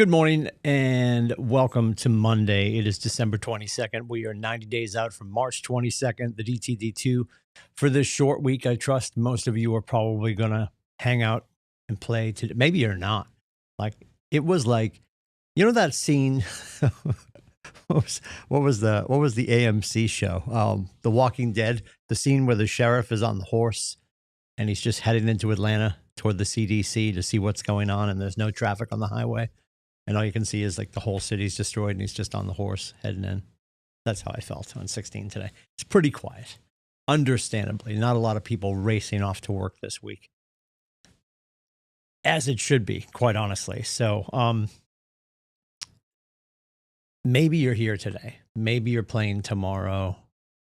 Good morning and welcome to Monday. It is December 22nd. We are 90 days out from March 22nd, the DTD2. For this short week, I trust most of you are probably going to hang out and play today. Maybe you're not. It was like, that scene. what was the AMC show? The Walking Dead, the scene where the sheriff is on the horse and he's just heading into Atlanta toward the CDC to see what's going on, and there's no traffic on the highway. And all you can see is like the whole city's destroyed and he's just on the horse heading in. That's how I felt on 16 today. It's pretty quiet. Understandably, not a lot of people racing off to work this week. As it should be, quite honestly. So maybe you're here today. Maybe you're playing tomorrow.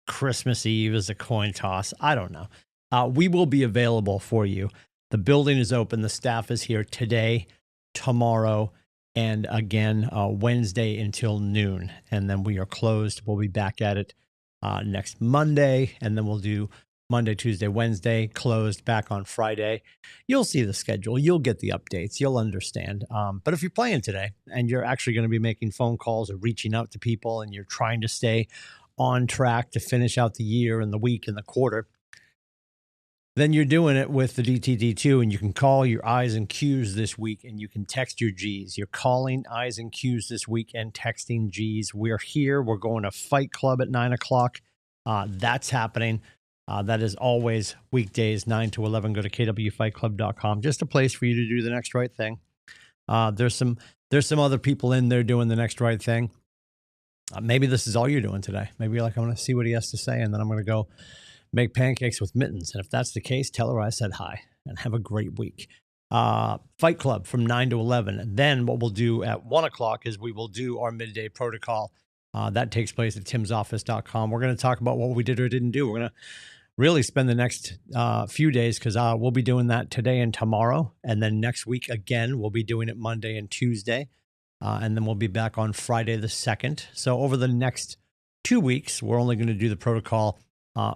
Christmas Eve is a coin toss. I don't know. We will be available for you. The building is open. The staff is here today, tomorrow, and again, Wednesday until noon. And then we are closed. We'll be back at it next Monday. And then we'll do Monday, Tuesday, Wednesday, closed back on Friday. You'll see the schedule. You'll get the updates. You'll understand. But if you're playing today and you're actually going to be making phone calls or reaching out to people and you're trying to stay on track to finish out the year and the week and the quarter, then you're doing it with the DTD2, and you can call your I's and Q's this week, and you can text your G's. You're calling I's and Q's this week and texting G's. We're here. We're going to Fight Club at 9 o'clock. That's happening. That is always weekdays, 9 to 11. Go to KWFightClub.com. Just a place for you to do the next right thing. There's some other people in there doing the next right thing. Maybe this is all you're doing today. Maybe you're like, I'm going to see what he has to say, and then I'm going to go make pancakes with mittens. And if that's the case, tell her I said hi and have a great week. Fight Club from 9 to 11. And then what we'll do at 1 o'clock is we will do our midday protocol. That takes place at timsoffice.com. We're going to talk about what we did or didn't do. We're going to really spend the next few days because we'll be doing that today and tomorrow. And then next week, again, we'll be doing it Monday and Tuesday. And then we'll be back on Friday the 2nd. So over the next 2 weeks, we're only going to do the protocol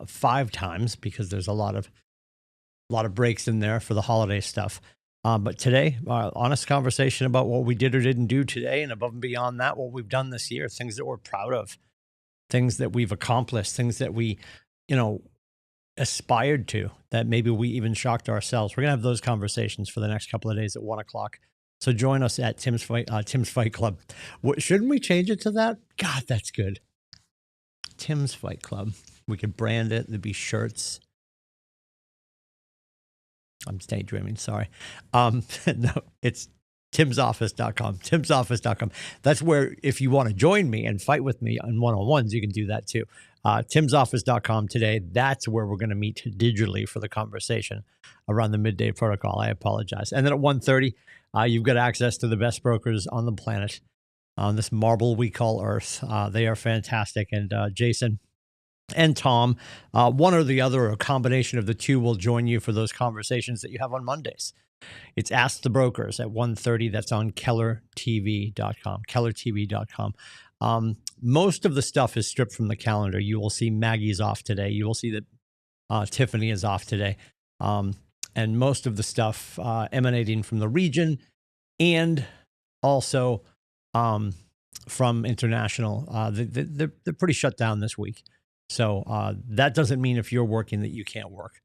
5 times because there's a lot of breaks in there for the holiday stuff. But today, honest conversation about what we did or didn't do today, and above and beyond that, what we've done this year, things that we're proud of, things that we've accomplished, things that we, aspired to, that maybe we even shocked ourselves. We're going to have those conversations for the next couple of days at 1 o'clock. So join us at Tim's Fight Club. Shouldn't we change it to that? God, that's good. Tim's Fight Club. We could brand it. There'd be shirts. I'm daydreaming. Sorry. No, it's timsoffice.com. Timsoffice.com. That's where, if you want to join me and fight with me on one-on-ones, you can do that too. Timsoffice.com today. That's where we're going to meet digitally for the conversation around the midday protocol. I apologize. And then at 1:30, you've got access to the best brokers on the planet, on this marble we call Earth. They are fantastic. And Jason and Tom, one or the other, or a combination of the two, will join you for those conversations that you have on Mondays. It's Ask the Brokers at 1:30. That's on KellerTV.com. KellerTV.com. Most of the stuff is stripped from the calendar. You will see Maggie's off today. You will see that Tiffany is off today. And most of the stuff emanating from the region and also from international, they're pretty shut down this week. So that doesn't mean if you're working that you can't work.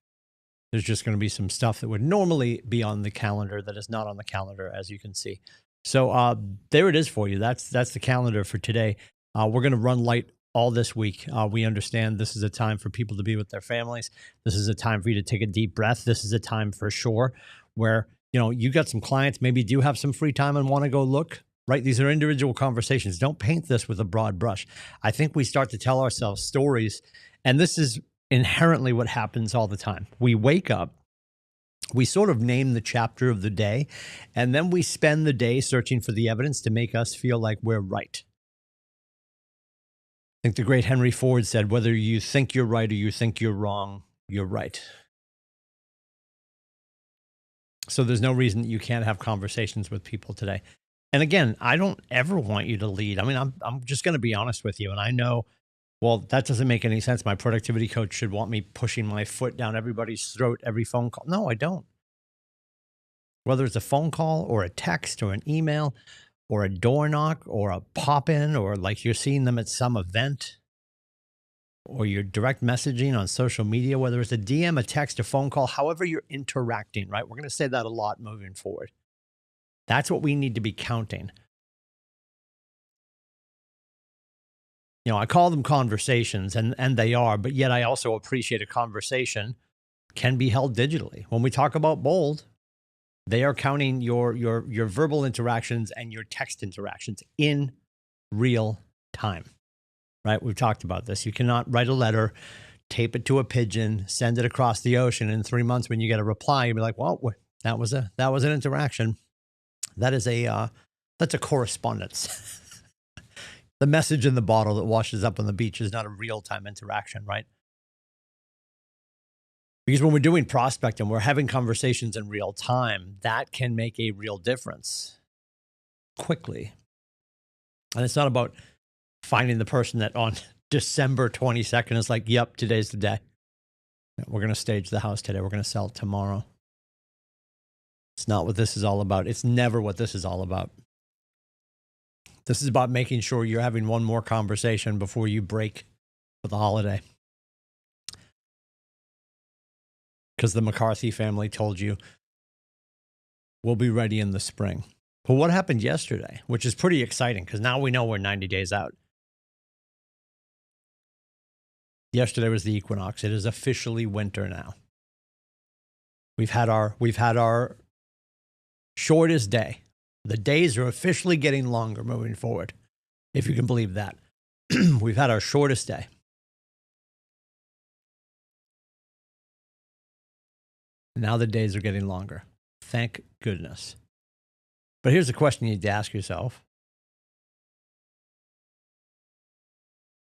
There's just going to be some stuff that would normally be on the calendar that is not on the calendar, as you can see. So there it is for you. That's the calendar for today. We're going to run light all this week. We understand this is a time for people to be with their families. This is a time for you to take a deep breath. This is a time for sure where, you got some clients, maybe do have some free time and want to go look. Right? These are individual conversations. Don't paint this with a broad brush. I think we start to tell ourselves stories, and this is inherently what happens all the time. We wake up, we sort of name the chapter of the day, and then we spend the day searching for the evidence to make us feel like we're right. I think the great Henry Ford said, whether you think you're right or you think you're wrong, you're right. So there's no reason that you can't have conversations with people today. And again, I don't ever want you to lead. I mean, I'm just going to be honest with you. And I know, well, that doesn't make any sense. My productivity coach should want me pushing my foot down everybody's throat every phone call. No, I don't. Whether it's a phone call or a text or an email or a door knock or a pop in, or like you're seeing them at some event, or you're direct messaging on social media, whether it's a DM, a text, a phone call, however you're interacting, right? We're going to say that a lot moving forward. That's what we need to be counting. I call them conversations, and they are, but yet I also appreciate a conversation can be held digitally. When we talk about bold, they are counting your verbal interactions and your text interactions in real time, right? We've talked about this. You cannot write a letter, tape it to a pigeon, send it across the ocean. In 3 months, when you get a reply, you'll be like, well, that was an interaction. That's a correspondence. The message in the bottle that washes up on the beach is not a real-time interaction, right? Because when we're doing prospecting, we're having conversations in real time, that can make a real difference quickly. And it's not about finding the person that on December 22nd is like, yep, today's the day. We're going to stage the house today. We're going to sell it tomorrow. It's not what this is all about. It's never what this is all about. This is about making sure you're having one more conversation before you break for the holiday. Because the McCarthy family told you, we'll be ready in the spring. But what happened yesterday, which is pretty exciting, because now we know we're 90 days out. Yesterday was the equinox. It is officially winter now. We've had our shortest day. The days are officially getting longer moving forward, if you can believe that. We've had our shortest day. Now the days are getting longer. Thank goodness. But here's the question you need to ask yourself.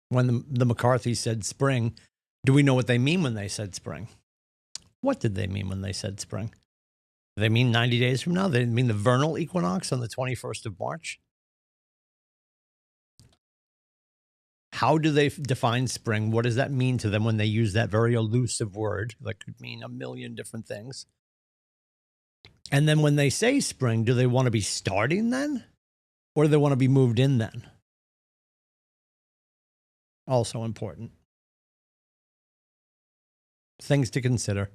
When the McCarthy said spring, do we know what they mean when they said spring? What did they mean when they said spring? Do they mean 90 days from now? They mean the vernal equinox on the 21st of March? How do they define spring? What does that mean to them when they use that very elusive word that could mean a million different things? And then when they say spring, do they want to be starting then? Or do they want to be moved in then? Also important. Things to consider.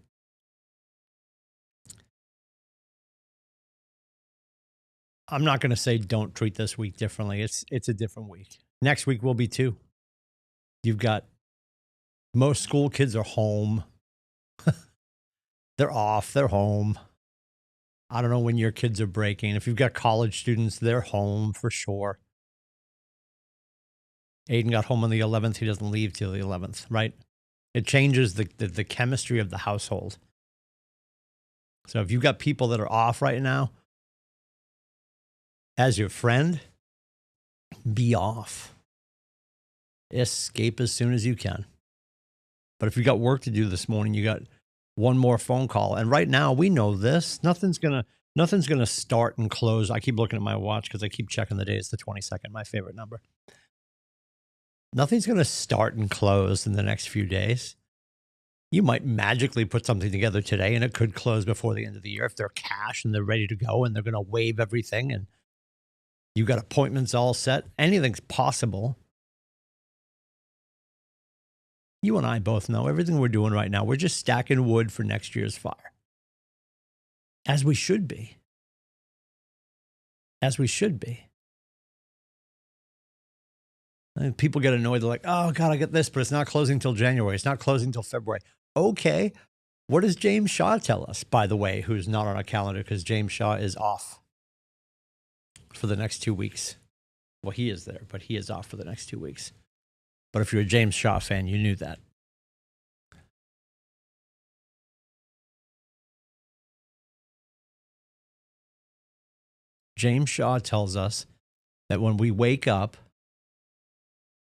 I'm not going to say don't treat this week differently. It's a different week. Next week will be too. You've got most school kids are home. They're off. They're home. I don't know when your kids are breaking. If you've got college students, they're home for sure. Aiden got home on the 11th. He doesn't leave till the 11th, right? It changes the chemistry of the household. So if you've got people that are off right now, as your friend, be off. Escape as soon as you can. But if you got work to do this morning, you got one more phone call. And right now, we know this. Nothing's gonna start and close. I keep looking at my watch because I keep checking the day. It's the 22nd, my favorite number. Nothing's gonna start and close in the next few days. You might magically put something together today, and it could close before the end of the year if they're cash and they're ready to go and they're gonna waive everything and you got appointments all set. Anything's possible. You and I both know everything we're doing right now, we're just stacking wood for next year's fire. As we should be. As we should be. And people get annoyed. They're like, oh, God, I get this, but it's not closing till January. It's not closing till February. Okay. What does James Shaw tell us, by the way, who's not on our calendar because James Shaw is off for the next 2 weeks? Well, he is there, but he is off for the next 2 weeks. But if you're a James Shaw fan, you knew that. James Shaw tells us that when we wake up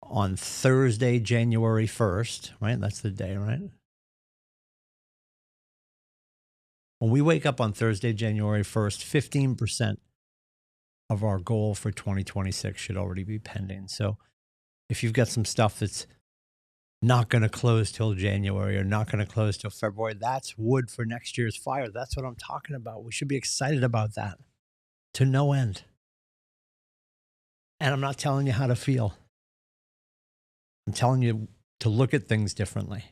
on Thursday, January 1st, right? That's the day, right? When we wake up on Thursday, January 1st, 15% of our goal for 2026 should already be pending. So if you've got some stuff that's not going to close till January or not going to close till February, that's wood for next year's fire. That's what I'm talking about. We should be excited about that to no end. And I'm not telling you how to feel. I'm telling you to look at things differently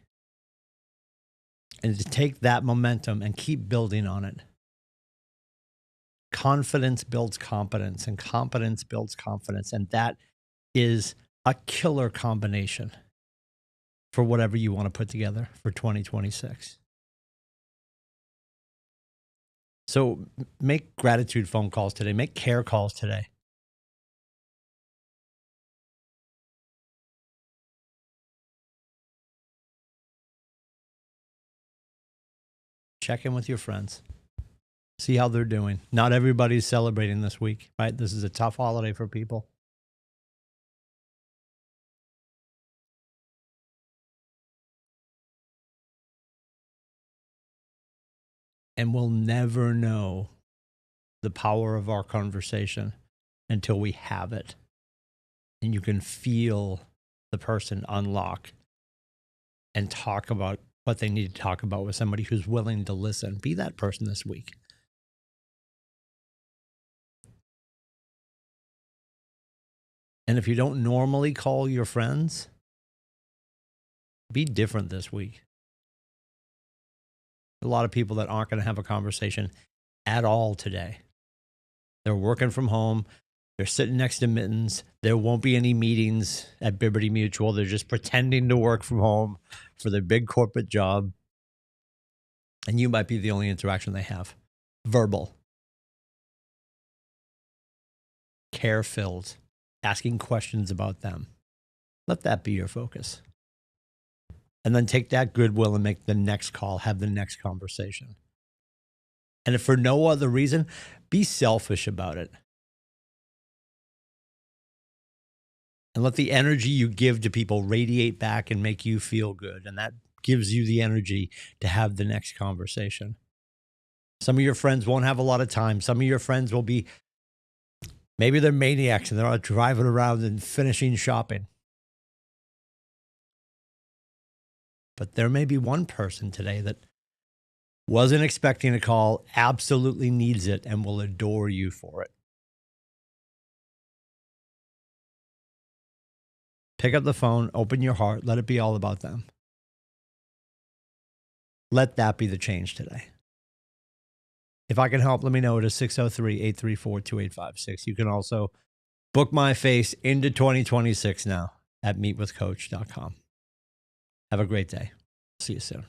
and to take that momentum and keep building on it. Confidence builds competence, and competence builds confidence. And that is a killer combination for whatever you want to put together for 2026. So make gratitude phone calls today, make care calls today. Check in with your friends. See how they're doing. Not everybody's celebrating this week, right? This is a tough holiday for people. And we'll never know the power of our conversation until we have it. And you can feel the person unlock and talk about what they need to talk about with somebody who's willing to listen. Be that person this week. And if you don't normally call your friends, be different this week. A lot of people that aren't going to have a conversation at all today. They're working from home. They're sitting next to mittens. There won't be any meetings at Liberty Mutual. They're just pretending to work from home for their big corporate job. And you might be the only interaction they have. Verbal. Care-filled. Asking questions about them. Let that be your focus. And then take that goodwill and make the next call, have the next conversation. And if for no other reason, be selfish about it. And let the energy you give to people radiate back and make you feel good. And that gives you the energy to have the next conversation. Some of your friends won't have a lot of time. Some of your friends will be, maybe they're maniacs and they're out driving around and finishing shopping. But there may be one person today that wasn't expecting a call, absolutely needs it, and will adore you for it. Pick up the phone, open your heart, let it be all about them. Let that be the change today. If I can help, let me know. It is 603-834-2856. You can also book my face into 2026 now at meetwithcoach.com. Have a great day. See you soon.